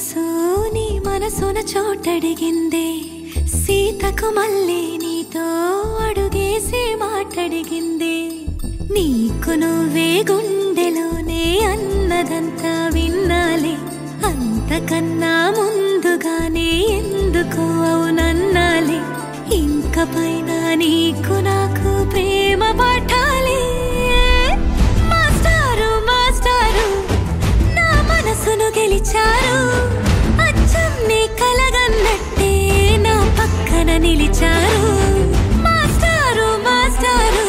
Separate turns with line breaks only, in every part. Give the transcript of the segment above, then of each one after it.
మనసు నీ మనసున చోటడిగిందే సీతకు మళ్ళీ నీతో అడుగేసి మాటడిగిందే నీకు నువ్వే గుండెలోనే అన్నదంతా విన్నాలే అంతకన్నా ముందుగానే ఎందుకు అవునన్నాలే ఇంక పైన నీకు నాకు ప్రేమ పాఠాలే మాస్టారు మాస్టారు నా మనసును గెలిచారు అచ్చం నీ కలగన్నట్టే నా పక్కన నిలిచారు మాస్టారు మాస్టారు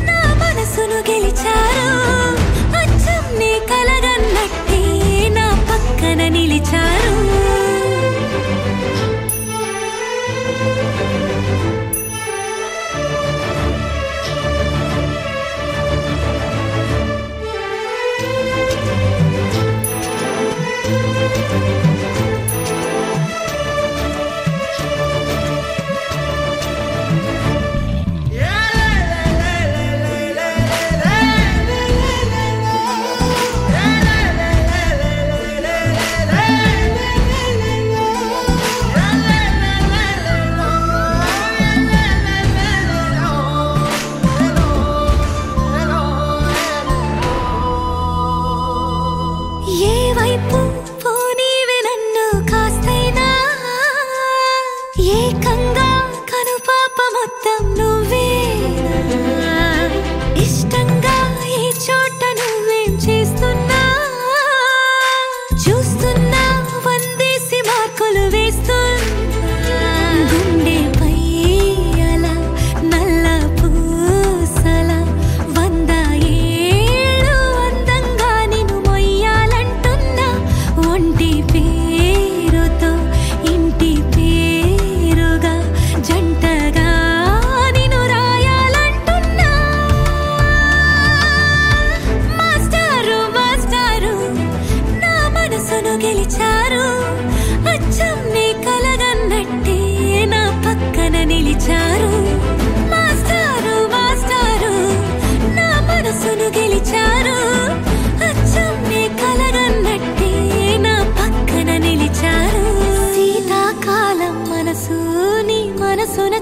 నా మనసును గెలిచారు అచ్చం నీ కలగన్నట్టే నా పక్కన నిలిచారు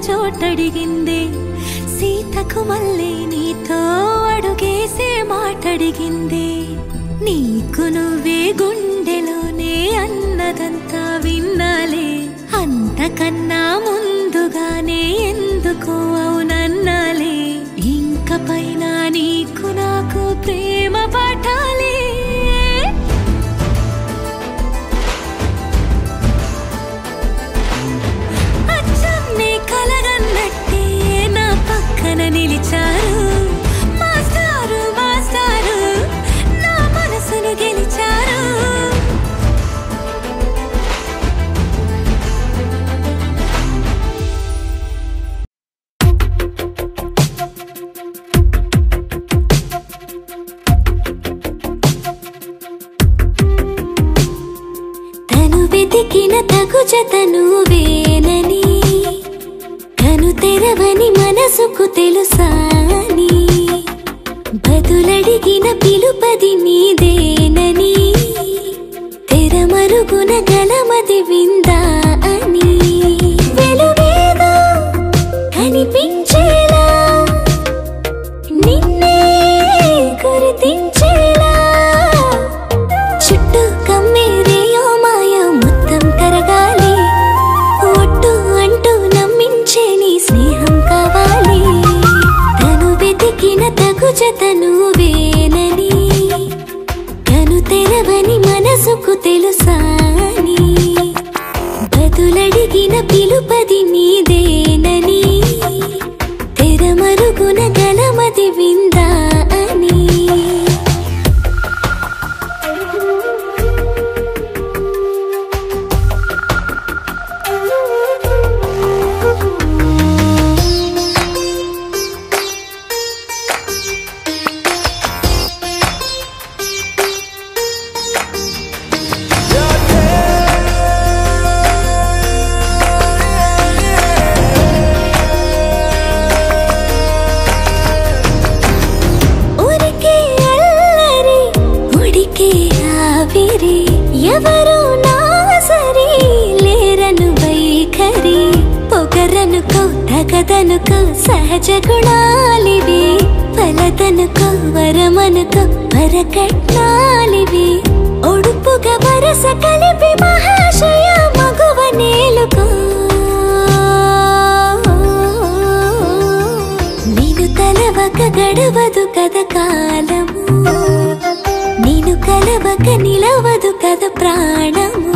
చోటడిగిందే సీతకు మళ్ళీ నీతో అడుగేసే మాటడిగిందే నీకు నువ్వే గుండెలోనే అన్నదంతా విన్నాలే అంతకన్నా ముందుగానే ఎందుకు అవునన్నాలే ఇంక పైన నీకు నాకు ప్రేమ పాఠాలే నిలిచారు మాస్టారు మాస్టారు నా మనసును గెలిచారు తను వెతికిన తగు జతను వేనని కను తెరవని మనసుకు తెలుసాని బదులడిగిన పిలుపది నీదేనని తెరమరుగున గలమది విందా అని వెలువేదో కనిపించేలా నిన్నే గుర్తించేలా చుట్టూ కమ్మేరేయో మాయా మొత్తం కరగాలి ఒట్టు అంటూ నమ్మించే నీ స్నేహం కావాలి తను వెతికిన తగు జతను వేనని కను తెరవని మనసుకు తెలుసాని బదులడిగిన పిలుపది నీదేనని తెరమరుగున గలమది విందా అని ఎవరు నా పలకదనుకో సహజ గుణాలివి, ఫలదనుకో వరమనుకో వరకట్నాలివి. ఒడుపుగా వరస కలిపి మహాశయ మగువ నేలుకో. నేను తలవక గడవదు కద కాలము, నేను కలవక నిలవదు కద ప్రాణము.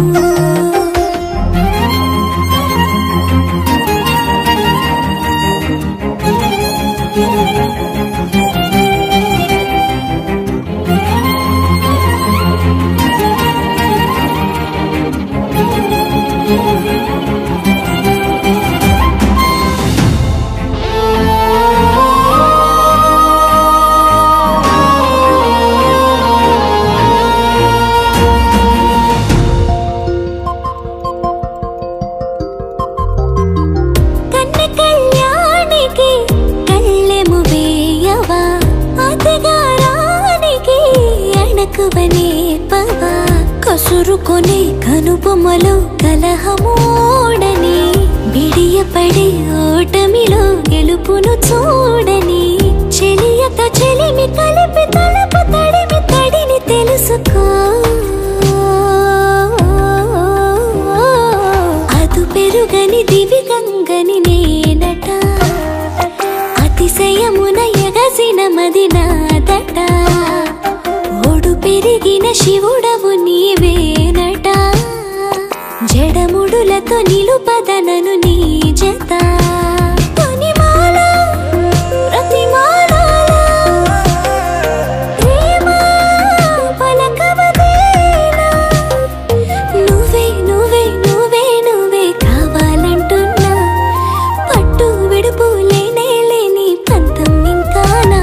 కసురుకొనే కనుబొమ్మలో కలహమోడని, బిడియపడే ఓటమిలో గెలుపును చూడని. చెలియతో చెలిమి కలిపి తలపు తడిమి తడిని తెలుసుకో. అదు పెరుగని దివి గంగని నేనట, అతిశయమున ఎగసిన మది నాదట. ఒడు పెరిగిన శివుడవు నీవేనట, జడముడులతో నిలుపదనను నీ జత. తొనిమాల ప్రతిమాల ప్రేమ పలకవదేనా, నువ్వే నువ్వే నువ్వే నువ్వే కావాలంటున్నా. పట్టు విడుపు లేనే లేని పంతం ఇంకానా.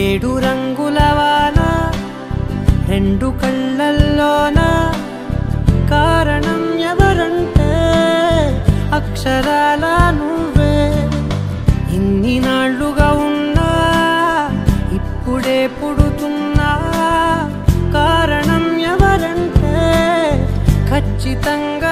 ఏడు రంగుల వాన రెండు కళ్ళల్లోన, కారణం ఎవరంటే అక్షరాల నువ్వే. ఇన్ని నాళ్ళుగా ఉన్నా ఇప్పుడే పుడుతున్నా, కారణం ఎవరంటే ఖచ్చితంగా